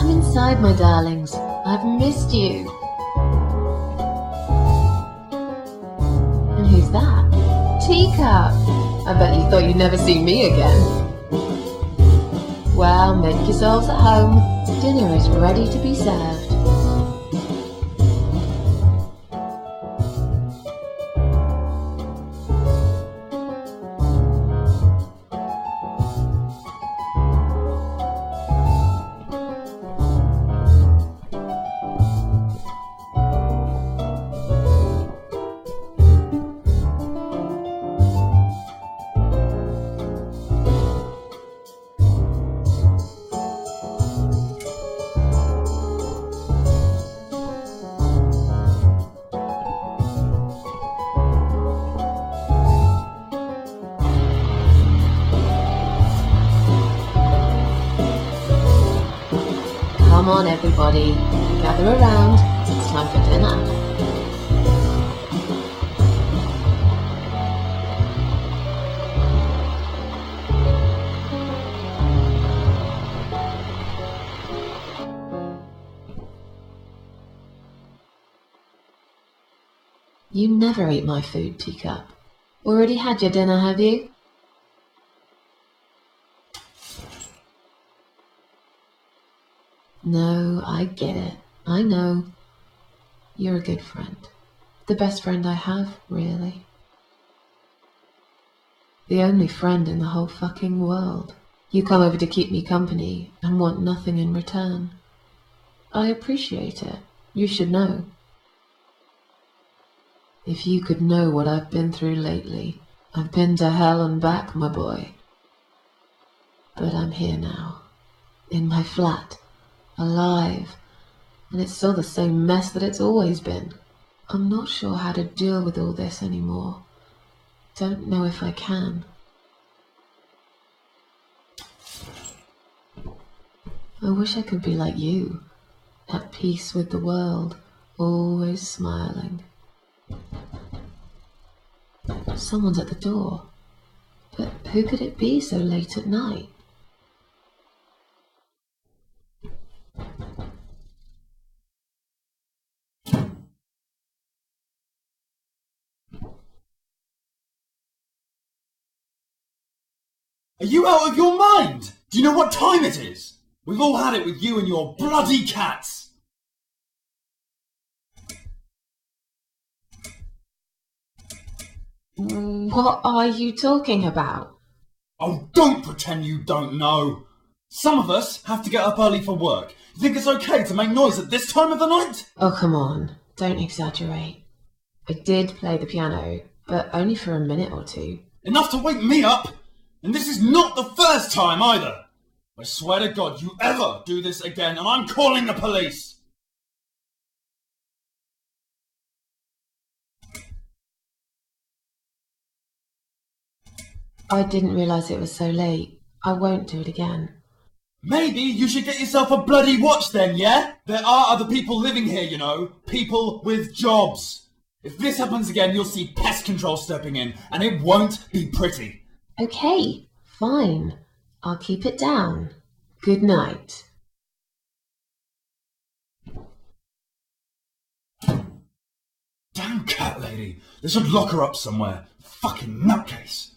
Come inside, my darlings. I've missed you. And who's that? Teacup! I bet you thought you'd never see me again. Well, make yourselves at home. Dinner is ready to be served. Come on, everybody, gather around. It's time for dinner. You never eat my food, Teacup. Already had your dinner, have you? No, I get it. I know. You're a good friend. The best friend I have, really. The only friend in the whole fucking world. You come over to keep me company and want nothing in return. I appreciate it. You should know. If you could know what I've been through lately. I've been to hell and back, my boy. But I'm here now. In my flat. Alive, and it's still the same mess that it's always been. I'm not sure how to deal with all this anymore. Don't know if I can. I wish I could be like you, at peace with the world, always smiling. Someone's at the door, but who could it be so late at night? Are you out of your mind? Do you know what time it is? We've all had it with you and your bloody cats. What are you talking about? Oh, don't pretend you don't know. Some of us have to get up early for work. You think it's okay to make noise at this time of the night? Oh, come on. Don't exaggerate. I did play the piano, but only for a minute or two. Enough to wake me up! And this is not the first time either! I swear to God, you ever do this again and I'm calling the police! I didn't realise it was so late. I won't do it again. Maybe you should get yourself a bloody watch then, yeah? There are other people living here, you know. People with jobs. If this happens again, you'll see pest control stepping in, and it won't be pretty. Okay, fine. I'll keep it down. Good night. Damn cat lady. They should lock her up somewhere. Fucking nutcase.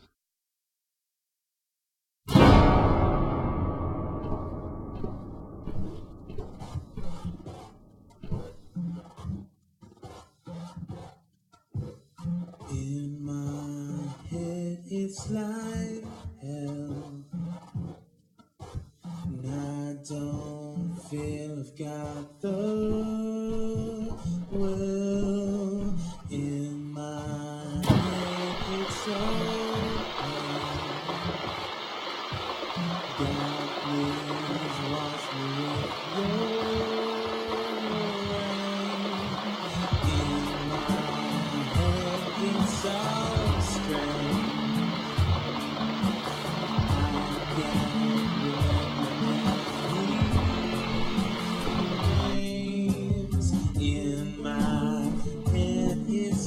In my head it's like hell, and I don't feel I've got the will. In my head it's so darkness wash me with your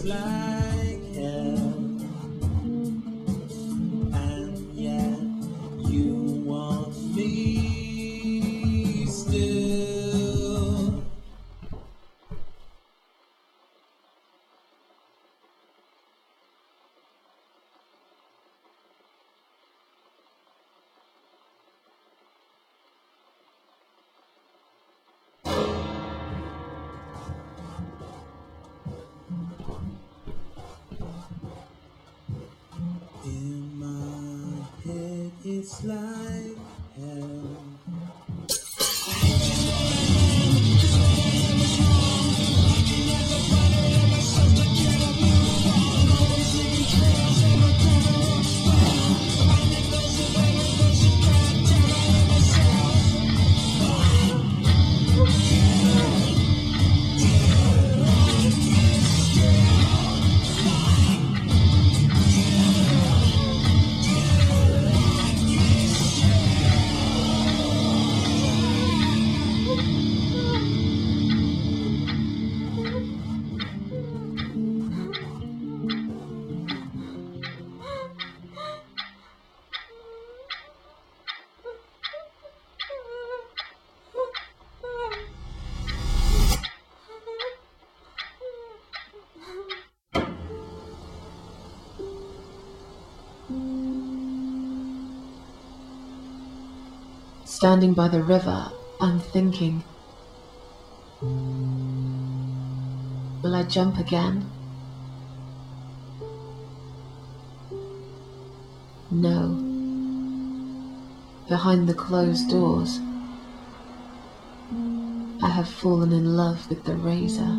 like hell, and yet you want me. It's like hell. Standing by the river, I'm thinking, will I jump again? No. Behind the closed doors, I have fallen in love with the razor.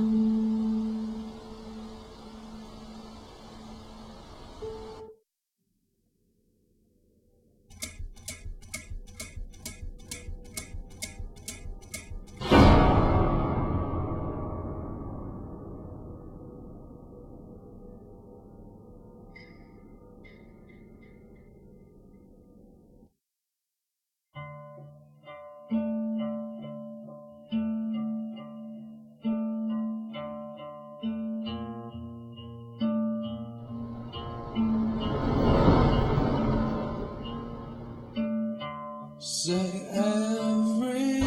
Say everything.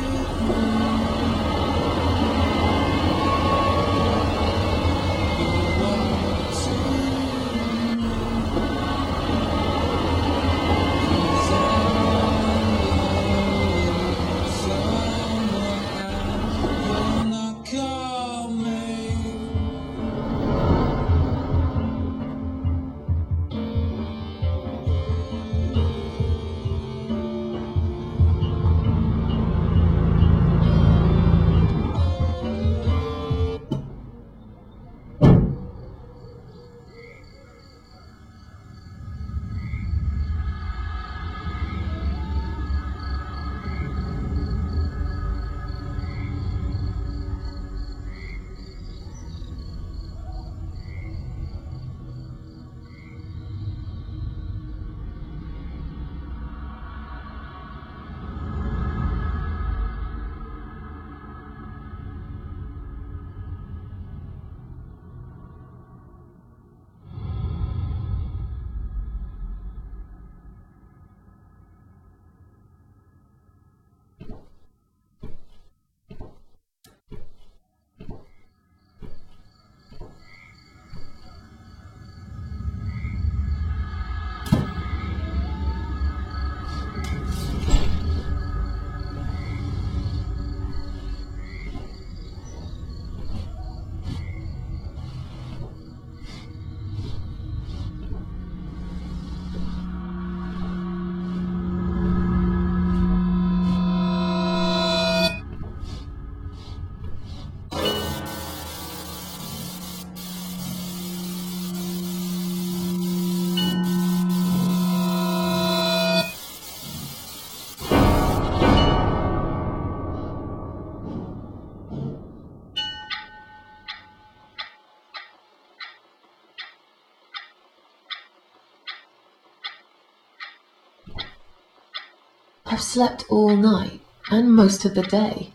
I've slept all night and most of the day.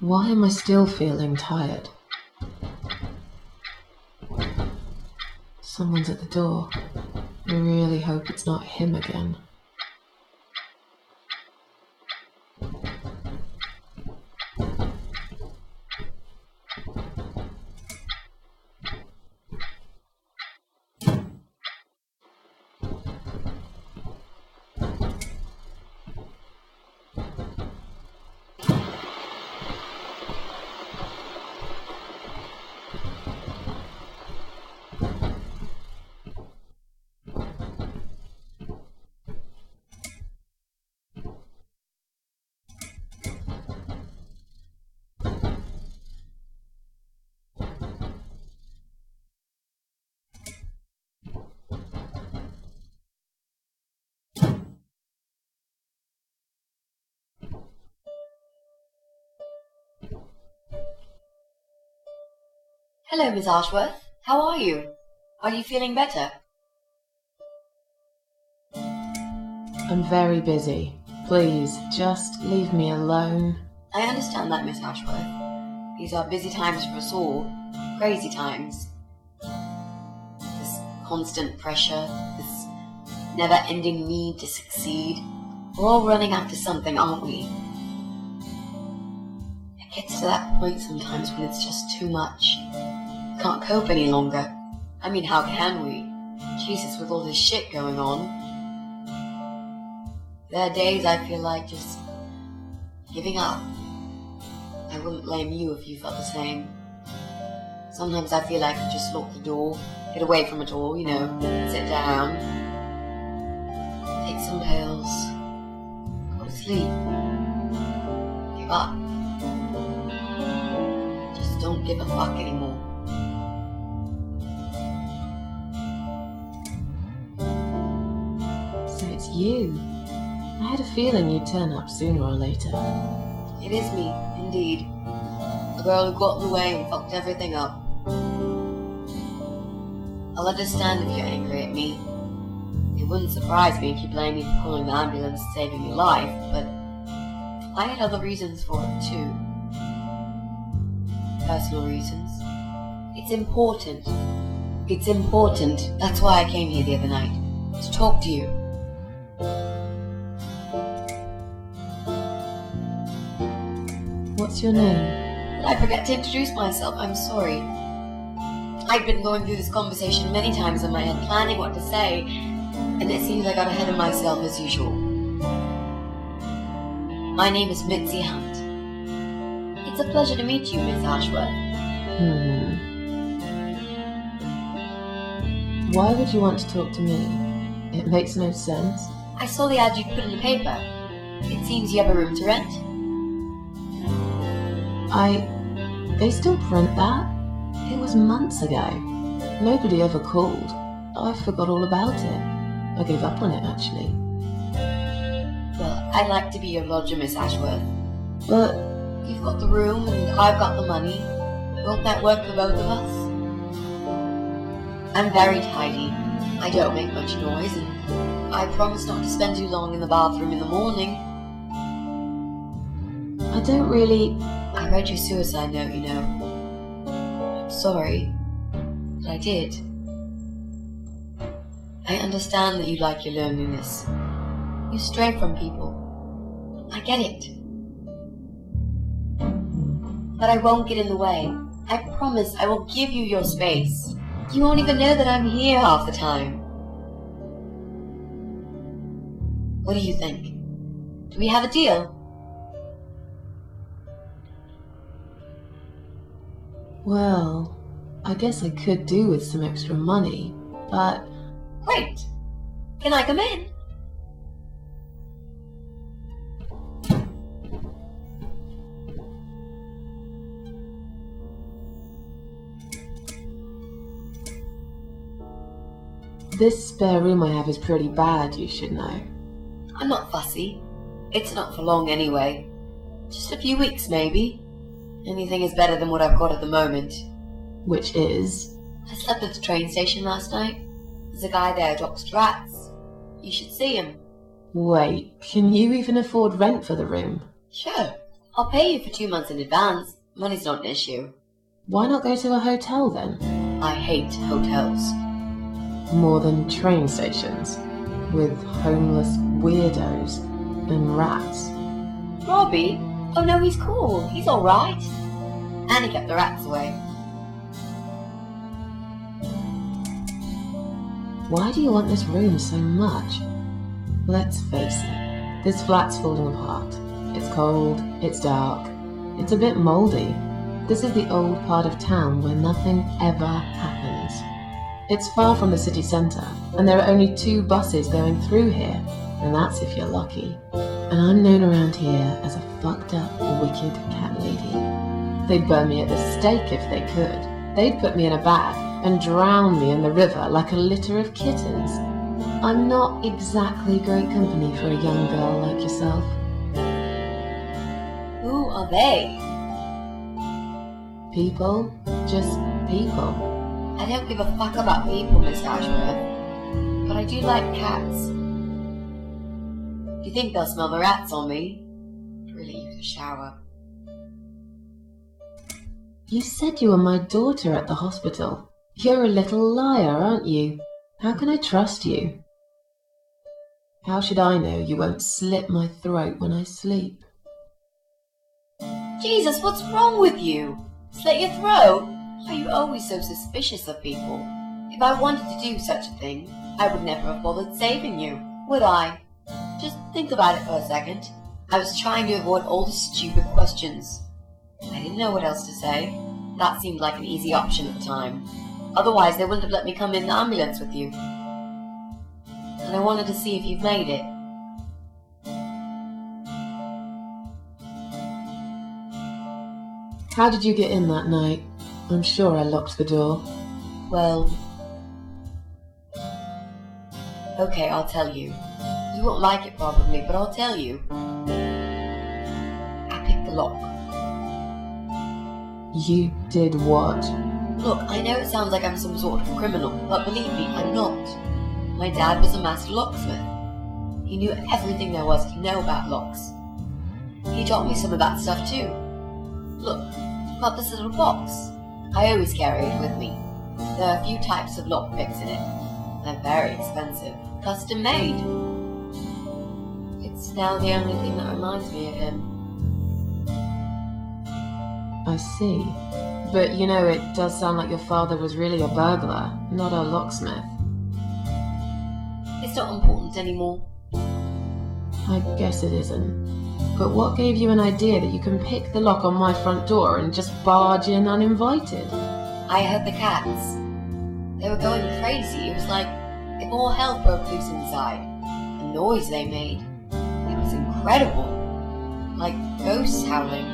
Why am I still feeling tired? Someone's at the door. I really hope it's not him again. Hello, Miss Ashworth. How are you? Are you feeling better? I'm very busy. Please, just leave me alone. I understand that, Miss Ashworth. These are busy times for us all. Crazy times. This constant pressure, this never-ending need to succeed. We're all running after something, aren't we? It gets to that point sometimes when it's just too much. We can't cope any longer. I mean, how can we? Jesus, with all this shit going on. There are days I feel like just giving up. I wouldn't blame you if you felt the same. Sometimes I feel like I could just lock the door, get away from it all, sit down, take some pills, go to sleep, give up. Just don't give a fuck anymore. So it's you. I had a feeling you'd turn up sooner or later. It is me, indeed. A girl who got in the way and fucked everything up. I'll understand if you're angry at me. It wouldn't surprise me if you blame me for calling the ambulance and saving your life, but I had other reasons for it too. Personal reasons. It's important. It's important. That's why I came here the other night. To talk to you. What's your name? Did I forget to introduce myself? I'm sorry. I've been going through this conversation many times in my head, planning what to say, and it seems I got ahead of myself as usual. My name is Mitzi Hunt. It's a pleasure to meet you, Miss Ashworth. Why would you want to talk to me? It makes no sense. I saw the ad you put in the paper. It seems you have a room to rent. They still print that? It was months ago. Nobody ever called. I forgot all about it. I gave up on it, actually. Well, I'd like to be your lodger, Miss Ashworth. But You've got the room and I've got the money. Won't that work for both of us? I'm very tidy. I don't make much noise, and I promise not to spend too long in the bathroom in the morning. I don't really... I read your suicide note, I'm sorry, but I did. I understand that you like your loneliness. You stray from people. I get it. But I won't get in the way. I promise I will give you your space. You won't even know that I'm here half the time. What do you think? Do we have a deal? Well, I guess I could do with some extra money, but... Great! Can I come in? This spare room I have is pretty bad, you should know. I'm not fussy. It's not for long anyway. Just a few weeks, maybe. Anything is better than what I've got at the moment. Which is? I slept at the train station last night. There's a guy there who talks to rats. You should see him. Wait, can you even afford rent for the room? Sure. I'll pay you for 2 months in advance. Money's not an issue. Why not go to a hotel then? I hate hotels. More than train stations, with homeless weirdos and rats. Robbie? Oh no, he's cool. He's alright. And he kept the rats away. Why do you want this room so much? Let's face it, this flat's falling apart. It's cold, it's dark, it's a bit mouldy. This is the old part of town where nothing ever happens. It's far from the city centre, and there are only 2 buses going through here, and that's if you're lucky. And I'm known around here as a fucked up, wicked cat lady. They'd burn me at the stake if they could. They'd put me in a bag and drown me in the river like a litter of kittens. I'm not exactly great company for a young girl like yourself. Who are they? People. Just people. I don't give a fuck about people, Miss Ashworth. But I do like cats. Do you think they'll smell the rats on me? Really use a shower. You said you were my daughter at the hospital. You're a little liar, aren't you? How can I trust you? How should I know you won't slit my throat when I sleep? Jesus, what's wrong with you? Slit your throat? Are you always so suspicious of people? If I wanted to do such a thing, I would never have bothered saving you, would I? Just think about it for a second. I was trying to avoid all the stupid questions. I didn't know what else to say. That seemed like an easy option at the time. Otherwise, they wouldn't have let me come in the ambulance with you. And I wanted to see if you've made it. How did you get in that night? I'm sure I locked the door. Well... Okay, I'll tell you. You won't like it probably, but I'll tell you. I picked the lock. You did what? Look, I know it sounds like I'm some sort of criminal, but believe me, I'm not. My dad was a master locksmith. He knew everything there was to know about locks. He taught me some of that stuff too. Look, I've got this little box. I always carry it with me. There are a few types of lockpicks in it. They're very expensive. Custom made. It's now the only thing that reminds me of him. I see. But you know, it does sound like your father was really a burglar, not a locksmith. It's not important anymore. I guess it isn't. But what gave you an idea that you can pick the lock on my front door and just barge in uninvited? I heard the cats. They were going crazy. It was like if all hell broke loose inside. The noise they made. It was incredible. Like ghosts howling.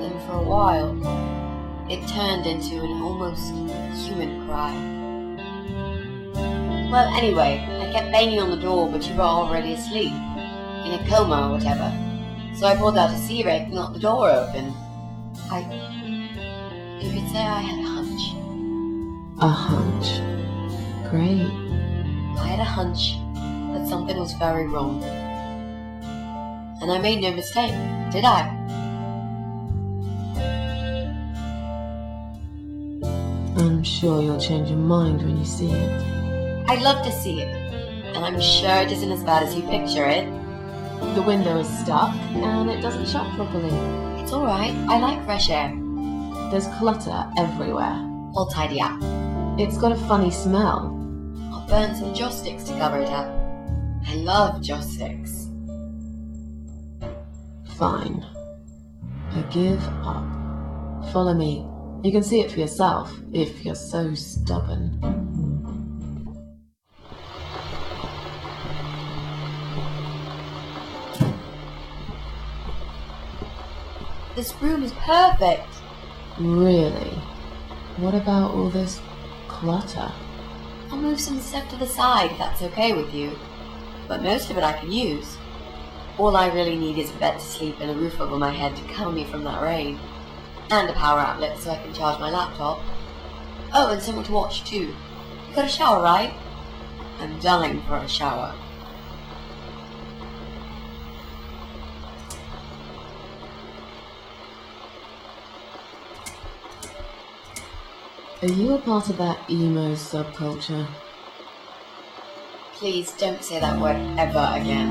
Then for a while, it turned into an almost human cry. Well, anyway, I kept banging on the door, but you were already asleep. In a coma or whatever. So I pulled out a sea rake and knocked the door open. You could say I had a hunch. A hunch. Great. I had a hunch that something was very wrong. And I made no mistake, did I? I'm sure you'll change your mind when you see it. I'd love to see it. And I'm sure it isn't as bad as you picture it. The window is stuck, and it doesn't shut properly. It's alright, I like fresh air. There's clutter everywhere. I'll tidy up. It's got a funny smell. I'll burn some joss sticks to cover it up. I love joss sticks. Fine. I give up. Follow me. You can see it for yourself, if you're so stubborn. This room is perfect. Really? What about all this clutter? I'll move some stuff to the side if that's okay with you. But most of it I can use. All I really need is a bed to sleep and a roof over my head to cover me from that rain. And a power outlet so I can charge my laptop. Oh, and someone to watch too. You got a shower, right? I'm dying for a shower. Are you a part of that emo subculture? Please don't say that word ever again.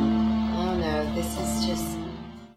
Oh no, this is just